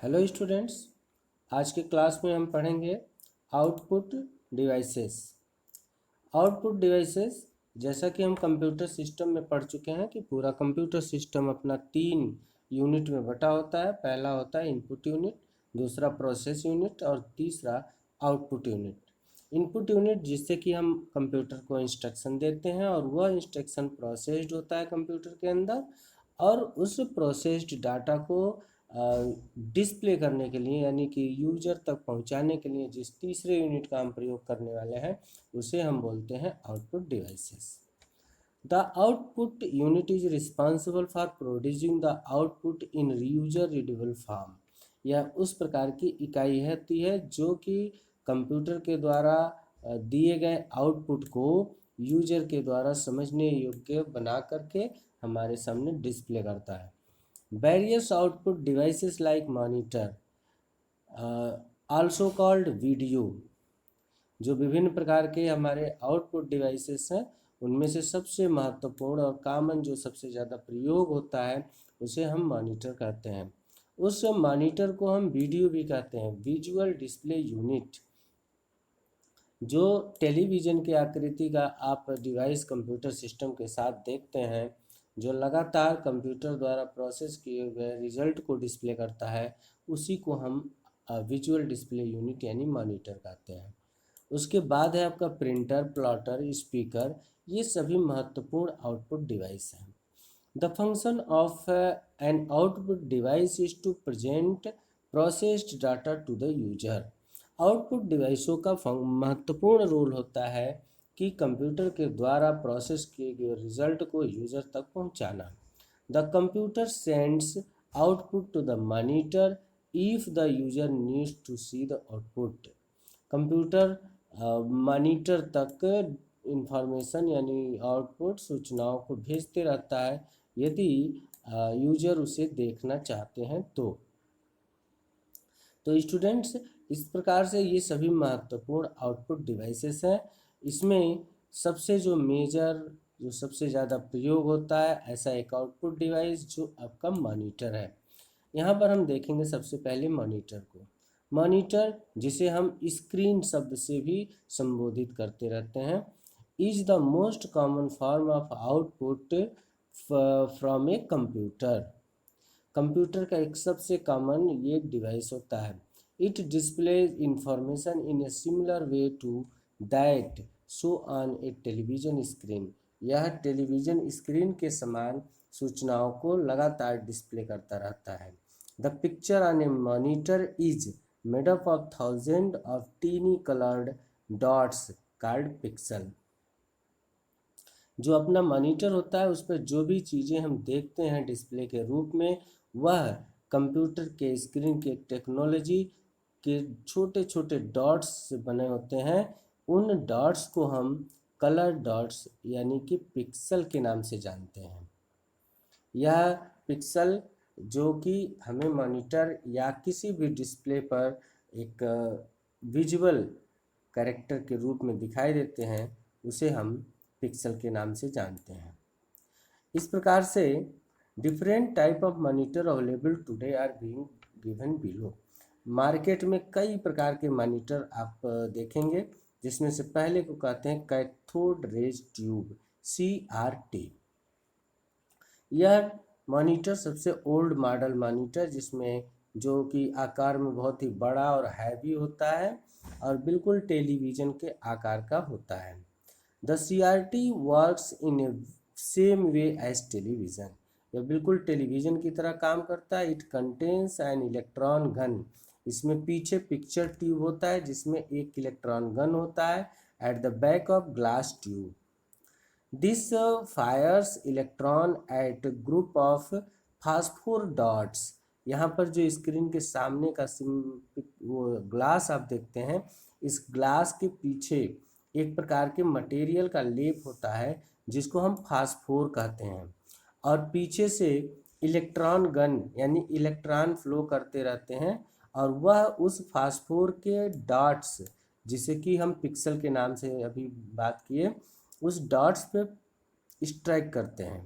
Hello students. आज के class में हम पढ़ेंगे आउटपुट डिवाइसेस। आउटपुट डिवाइसेस जैसा कि हम कंप्यूटर सिस्टम में पढ़ चुके हैं कि पूरा कंप्यूटर सिस्टम अपना 3 यूनिट में बटा होता है। पहला होता है इनपुट यूनिट, दूसरा प्रोसेस यूनिट और तीसरा आउटपुट यूनिट। इनपुट यूनिट जिससे कि हम कंप्यूटर को इंस्ट्रक्शन देते हैं और वह इंस्ट्रक्शन प्रोसेस्ड होता है कंप्यूटर के अंदर, और उस प्रोसेस्ड डाटा को डिस्प्ले करने के लिए यानी कि यूजर तक पहुंचाने के लिए जिस तीसरे यूनिट का हम प्रयोग करने वाले हैं उसे हम बोलते हैं output devices. The output unit is responsible for producing the output in user readable form. यह उस प्रकार की इकाई होती है जो कि कंप्यूटर के द्वारा दिए गए आउटपुट को यूजर के द्वारा समझने योग्य बना करके हमारे सामने डिस्प्ले करता है। Various output devices like monitor, also called video, जो विभिन्न प्रकार के हमारे आउटपुट डिवाइसेस हैं उनमें से सबसे महत्वपूर्ण और कॉमन जो सबसे ज़्यादा प्रयोग होता है उसे हम मॉनिटर कहते हैं। उस मॉनिटर को हम वीडियो भी कहते हैं, विजुअल डिस्प्ले यूनिट। जो टेलीविज़न की आकृति का आप डिवाइस कंप्यूटर सिस्टम के साथ देखते हैं, जो लगातार कंप्यूटर द्वारा प्रोसेस किए गए रिजल्ट को डिस्प्ले करता है, उसी को हम विजुअल डिस्प्ले यूनिट यानी मॉनिटर कहते हैं। उसके बाद है आपका प्रिंटर, प्लॉटर, स्पीकर। ये सभी महत्वपूर्ण आउटपुट डिवाइस हैं। The function of an output device is to present processed data to the user. Output डिवाइसों का महत्वपूर्ण रोल होता है कि कंप्यूटर के द्वारा प्रोसेस किए गए रिजल्ट को यूज़र तक पहुंचाना। The computer sends output to the monitor if the user needs to see the output. Computer monitor तक इंफॉर्मेशन यानी आउटपुट सूचनाओं को भेजते रहता है यदि यूजर उसे देखना चाहते हैं तो स्टूडेंट्स, इस प्रकार से ये सभी महत्वपूर्ण आउटपुट डिवाइसेस हैं। इसमें सबसे जो सबसे ज़्यादा प्रयोग होता है ऐसा एक आउटपुट डिवाइस जो आपका मॉनिटर है। यहाँ पर हम देखेंगे सबसे पहले मॉनिटर को। मॉनिटर, जिसे हम स्क्रीन शब्द से भी संबोधित करते रहते हैं, is the most common form of output from a computer. Computer का एक सबसे कॉमन ये डिवाइस होता है। It displays information in a similar way to that show on a television screen. यह टेलीविजन स्क्रीन के समान सूचनाओं को लगातार डिस्प्ले करता रहता है। The picture on a monitor is made up of thousand of tiny coloured dots called pixel. जो अपना मॉनिटर होता है उस पर जो भी चीज़ें हम देखते हैं डिस्प्ले के रूप में, वह कंप्यूटर के स्क्रीन के टेक्नोलॉजी के छोटे छोटे डॉट्स से बने होते हैं। उन डॉट्स को हम कलर डॉट्स यानी कि पिक्सल के नाम से जानते हैं। यह पिक्सल जो कि हमें मॉनिटर या किसी भी डिस्प्ले पर एक विजुअल कैरेक्टर के रूप में दिखाई देते हैं, उसे हम पिक्सल के नाम से जानते हैं। इस प्रकार से different type of monitor available today are being given below. Market में कई प्रकार के मॉनिटर आप देखेंगे, जिसमें से पहले को कहते हैं कैथोड रेज ट्यूब, CRT। यह मॉनिटर सबसे ओल्ड मॉडल मॉनिटर, जिसमें जो कि आकार में बहुत ही बड़ा और हैवी होता है और बिल्कुल टेलीविज़न के आकार का होता है। The CRT works in a same way as television. यह बिल्कुल टेलीविज़न की तरह काम करता है। It contains an electron gun. इसमें पीछे पिक्चर ट्यूब होता है जिसमें एक इलेक्ट्रॉन गन होता है at the back of glass tube. This fires electron at group of phosphor dots. यहाँ पर जो स्क्रीन के सामने का वो ग्लास आप देखते हैं, इस ग्लास के पीछे एक प्रकार के मटेरियल का लेप होता है जिसको हम फास्फोर कहते हैं, और पीछे से इलेक्ट्रॉन गन यानी इलेक्ट्रॉन फ्लो करते रहते हैं और वह उस फास्फोर के डॉट्स, जिसे कि हम पिक्सल के नाम से अभी बात किए, उस डॉट्स पे स्ट्राइक करते हैं।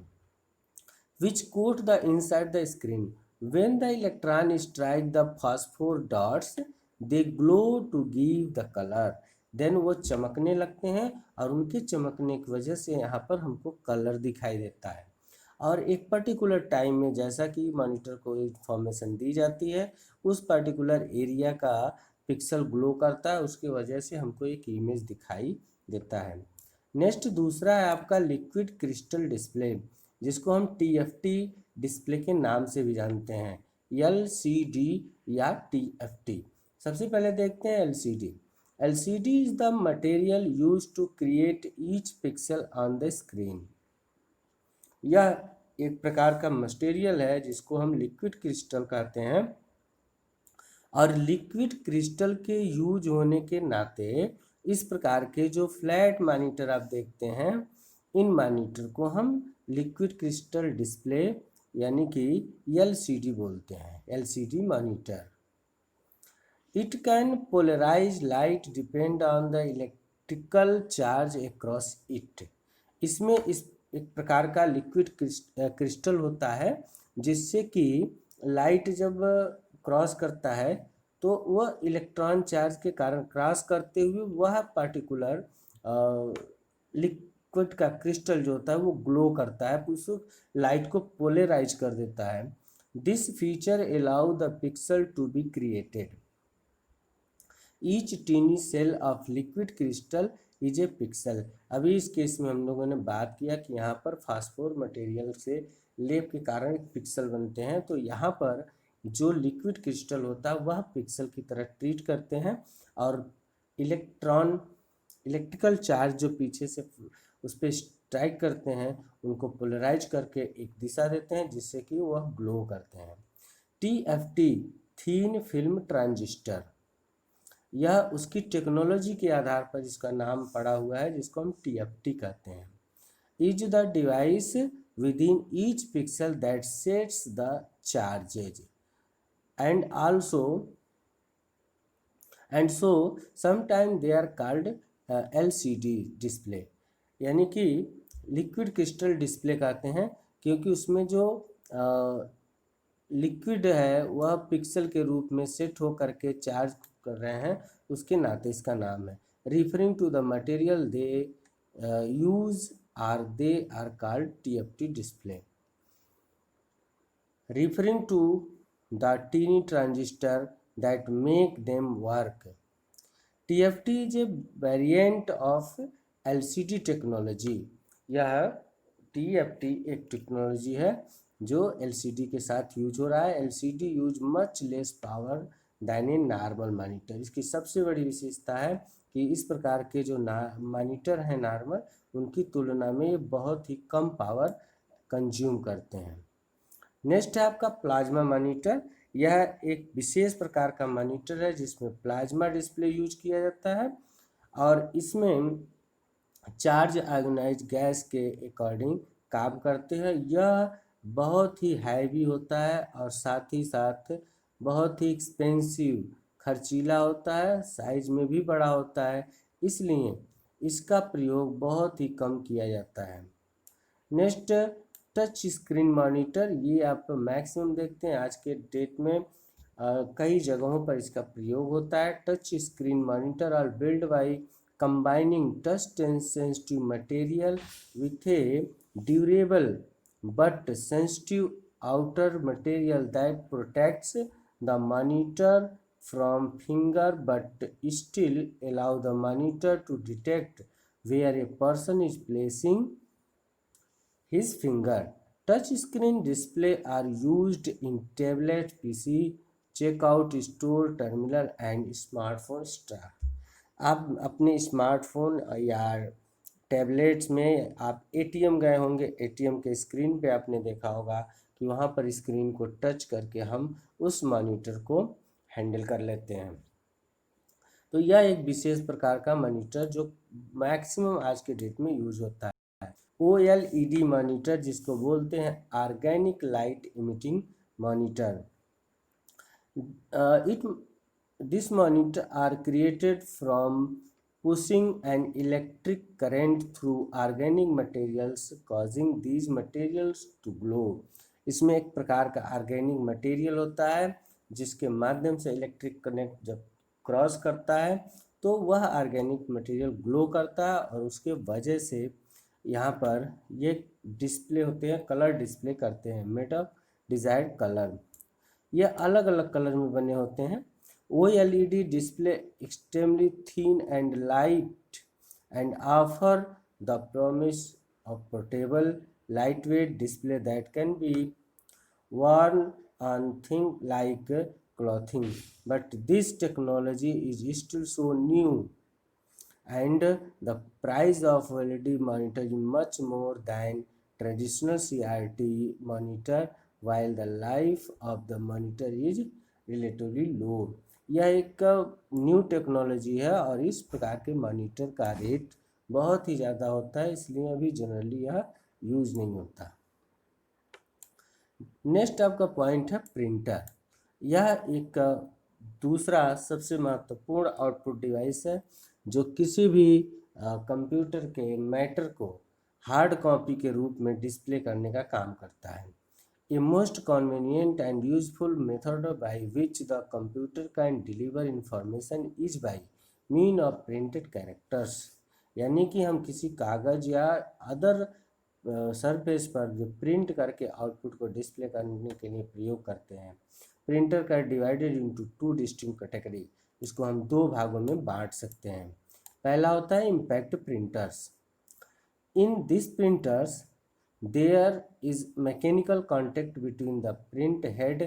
Which coat the inside the screen. When the electron strike the phosphor dots, they glow to give the color. Then वो चमकने लगते हैं और उनके चमकने की वजह से यहाँ पर हमको कलर दिखाई देता है। और एक पर्टिकुलर टाइम में जैसा कि मॉनिटर को इंफॉर्मेशन दी जाती है, उस पर्टिकुलर एरिया का पिक्सल ग्लो करता है, उसकी वजह से हमको एक इमेज दिखाई देता है। नेक्स्ट दूसरा है आपका लिक्विड क्रिस्टल डिस्प्ले, जिसको हम TFT डिस्प्ले के नाम से भी जानते हैं, LCD या TFT। सबसे पहले देखते हैं LCD। LCD is the material used to create each pixel on the screen। यह एक प्रकार का मटेरियल है जिसको हम लिक्विड क्रिस्टल कहते हैं, और लिक्विड क्रिस्टल के यूज होने के नाते इस प्रकार के जो फ्लैट मॉनिटर आप देखते हैं, इन मॉनिटर को हम लिक्विड क्रिस्टल डिस्प्ले यानी कि LCD बोलते हैं, LCD monitor. It can polarize light depend on the electrical charge across it। इसमें इस एक प्रकार का लिक्विड क्रिस्टल होता है जिससे कि लाइट जब क्रॉस करता है तो वह इलेक्ट्रॉन चार्ज के कारण क्रॉस करते हुए वह पर्टिकुलर लिक्विड का क्रिस्टल जो होता है वो ग्लो करता है, उस लाइट को पोलराइज कर देता है। This feature allow the pixel to be created. Each tiny cell of liquid crystal is a pixel. अभी इस केस में हम लोगों ने बात किया कि यहाँ पर फास्फोर मटेरियल से लेप के कारण पिक्सल बनते हैं, तो यहाँ पर जो लिक्विड क्रिस्टल होता है वह पिक्सल की तरह ट्रीट करते हैं और इलेक्ट्रिकल चार्ज जो पीछे से उस पर स्ट्राइक करते हैं उनको पोलराइज करके एक दिशा देते हैं जिससे कि वह ग्लो करते हैं। TFT थीन फिल्म ट्रांजिस्टर, यह उसकी टेक्नोलॉजी के आधार पर इसका नाम पड़ा हुआ है जिसको हम TFT कहते हैं। Is the device within each pixel that sets the charges and so sometime they are called LCD display. यानी कि लिक्विड क्रिस्टल डिस्प्ले कहते हैं क्योंकि उसमें जो लिक्विड है वह पिक्सल के रूप में सेट हो करके चार्ज कर रहे हैं, उसके नाते इसका नाम है। Referring to the material they use they are called TFT display. Referring to the tiny transistor that make them work. TFT is a variant of LCD technology. यह TFT एक टेक्नोलॉजी है जो LCD के साथ यूज हो रहा है। LCD use much less power than a normal monitor. इसकी सबसे बड़ी विशेषता है कि इस प्रकार के जो मॉनिटर हैं नॉर्मल, उनकी तुलना में ये बहुत ही कम पावर कंज्यूम करते हैं। नेक्स्ट है आपका प्लाज्मा मॉनिटर। यह एक विशेष प्रकार का मॉनिटर है जिसमें प्लाज्मा डिस्प्ले यूज किया जाता है और इसमें चार्ज आयोनाइज गैस के अकॉर्डिंग काम करते हैं। यह बहुत ही हैवी होता है और साथ ही साथ बहुत ही एक्सपेंसिव खर्चीला होता है, साइज में भी बड़ा होता है, इसलिए इसका प्रयोग बहुत ही कम किया जाता है। नेक्स्ट टच स्क्रीन मॉनिटर, ये आप मैक्सिमम देखते हैं आज के डेट में कई जगहों पर इसका प्रयोग होता है। Touch screen monitor are build by combining touch sensitive material with a durable but sensitive outer material that protects the monitor from finger but still allow the monitor to detect where a person is placing his finger. Touch screen display are used in tablet, PC, checkout, store, terminal and smartphone stack। आप अपने smartphone या tablets में आप ATM गए होंगे, ATM के screen पे आपने देखा होगा कि वहाँ पर स्क्रीन को टच करके हम उस मॉनिटर को हैंडल कर लेते हैं। तो यह एक विशेष प्रकार का मॉनिटर जो मैक्सिमम आज के डेट में यूज होता है। OLED मॉनिटर, जिसको बोलते हैं organic light emitting monitor. This monitor are created from pushing an electric current through organic materials, causing these materials to glow। इसमें एक प्रकार का ऑर्गेनिक मटेरियल होता है जिसके माध्यम से इलेक्ट्रिक करंट जब क्रॉस करता है तो वह ऑर्गेनिक मटेरियल ग्लो करता है और उसके वजह से यहाँ पर ये डिस्प्ले होते हैं, कलर डिस्प्ले करते हैं मेड ऑफ डिजायर्ड कलर। ये अलग अलग कलर में बने होते हैं। OLED display extremely thin and light and offer the promise of portable, lightweight display that can be worn on things like clothing. But this technology is still so new, and the price of OLED monitor is much more than traditional CRT monitor, while the life of the monitor is relatively low. यह एक new technology है और इस प्रकार के monitor का rate बहुत ही ज़्यादा होता है, इसलिए अभी जनरली यह यूज नहीं होता। नेक्स्ट आपका पॉइंट है प्रिंटर। यह एक दूसरा सबसे महत्वपूर्ण आउटपुट डिवाइस है जो किसी भी कंप्यूटर के मैटर को हार्ड कॉपी के रूप में डिस्प्ले करने का काम करता है। A most convenient and useful method by which the computer can deliver information is by means of printed characters। यानी कि हम किसी कागज या अदर सरफेस पर जो प्रिंट करके आउटपुट को डिस्प्ले करने के लिए प्रयोग करते हैं। प्रिंटर का divided into two distinct category, इसको हम दो भागों में बांट सकते हैं। पहला होता है impact printers. In this printers there is mechanical contact between the print head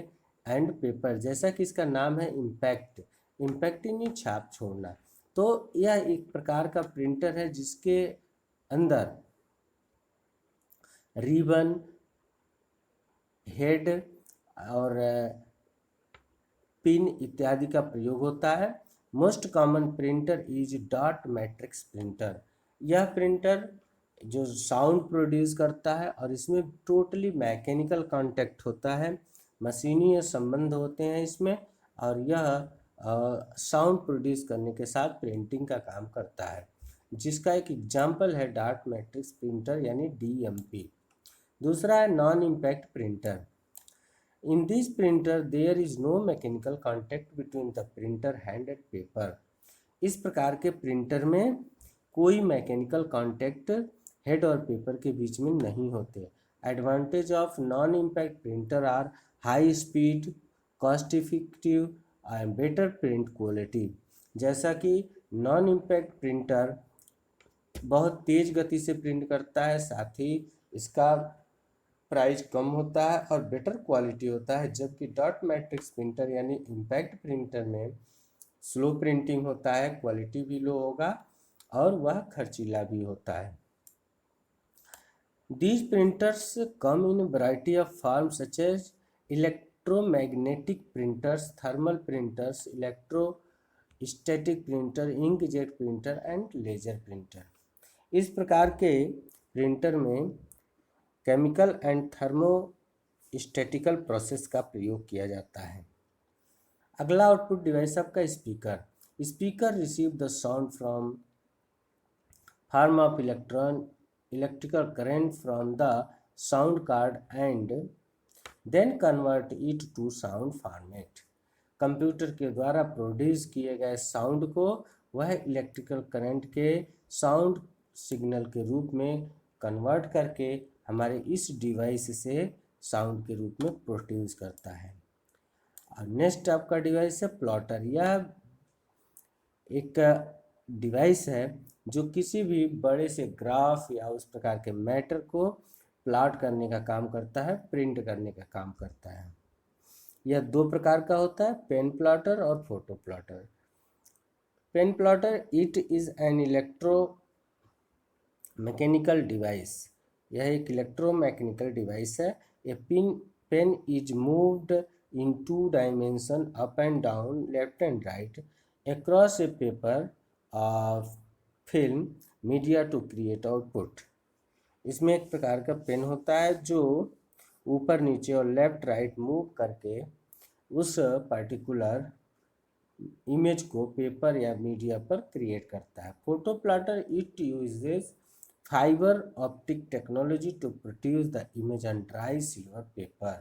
and paper. जैसा कि इसका नाम है इम्पैक्ट, इम्पैक्ट यानी छाप छोड़ना। तो यह एक प्रकार का प्रिंटर है जिसके अंदर रिबन, हेड और पिन इत्यादि का प्रयोग होता है। Most common printer is dot matrix printer. यह प्रिंटर जो साउंड प्रोड्यूस करता है और इसमें टोटली मैकेनिकल कांटेक्ट होता है, मशीनीय संबंध होते हैं इसमें, और यह साउंड प्रोड्यूस करने के साथ प्रिंटिंग का काम करता है, जिसका एक एग्जाम्पल है डॉट मैट्रिक्स प्रिंटर यानी DMP। दूसरा है non impact printer. In this printer there is no mechanical contact between the printer hand and paper. इस प्रकार के प्रिंटर में कोई मैकेनिकल कॉन्टेक्ट हेड और पेपर के बीच में नहीं होते। Advantage of non impact printer are high speed, cost effective and better print quality. जैसा कि नॉन इम्पैक्ट प्रिंटर बहुत तेज गति से प्रिंट करता है, साथ ही इसका प्राइस कम होता है और बेटर क्वालिटी होता है, जबकि डॉट मैट्रिक्स प्रिंटर यानी इम्पैक्ट प्रिंटर में स्लो प्रिंटिंग होता है, क्वालिटी भी लो होगा और वह खर्चीला भी होता है। These printers come in a variety of forms such as electromagnetic printers, thermal printers, electrostatic printer, inkjet printer and laser printer। इस प्रकार के प्रिंटर में केमिकल एंड थर्मोस्टेटिकल प्रोसेस का प्रयोग किया जाता है। अगला आउटपुट डिवाइस आपका speaker. Speaker receive the sound from form of electrical current from the sound card and then convert it to sound format। Computer के द्वारा प्रोड्यूस किए गए साउंड को वह इलेक्ट्रिकल करंट के साउंड सिग्नल के रूप में कन्वर्ट करके हमारे इस डिवाइस से साउंड के रूप में प्रोड्यूस करता है। और नेक्स्ट आपका डिवाइस है प्लॉटर। यह एक डिवाइस है जो किसी भी बड़े से ग्राफ या उस प्रकार के मैटर को प्लॉट करने का काम करता है, प्रिंट करने का काम करता है। यह दो प्रकार का होता है, पेन प्लॉटर और photo plotter. Pen plotter it is an electro mechanical device. यह एक इलेक्ट्रोमैकेनिकल डिवाइस है। A pen is moved in two dimension up and down, left and right across a paper of film media to create output। इसमें एक प्रकार का pen होता है जो ऊपर नीचे और लेफ्ट राइट मूव करके उस पर्टिकुलर इमेज को पेपर या मीडिया पर क्रिएट करता है। Photo plotter it uses fiber optic technology to produce the image on dry silver paper.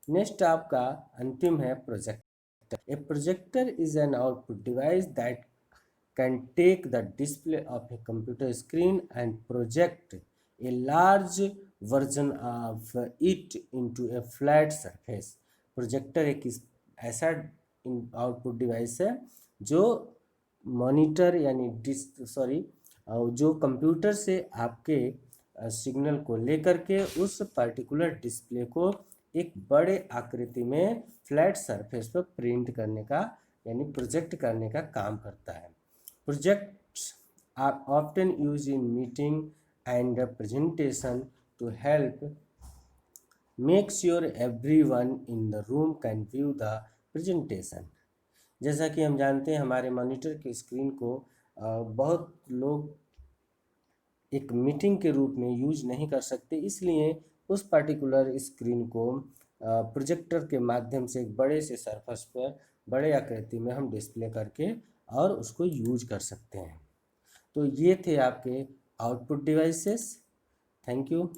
Next आपका अंतिम है projector. A projector is an output device that can take the display of a computer screen and project a large version of it into a flat surface. Projector एक ऐसा output device है जो monitor यानी जो computer से आपके signal को लेकर के उस पर्टिकुलर डिस्प्ले को एक बड़े आकृति में फ्लैट सरफेस पर प्रिंट करने का यानी प्रोजेक्ट करने का काम करता है. Projects are often use in meeting and presentation to help make sure everyone in the room can view the presentation. जैसा कि हम जानते हैं हमारे मॉनिटर के स्क्रीन को बहुत लोग एक मीटिंग के रूप में यूज नहीं कर सकते, इसलिए उस पर्टिकुलर स्क्रीन को प्रोजेक्टर के माध्यम से एक बड़े से सरफेस पर बड़े आकृति में हम डिस्प्ले करके और उसको यूज कर सकते हैं. तो ये थे आपके आउटपुट डिवाइसेस. Thank you.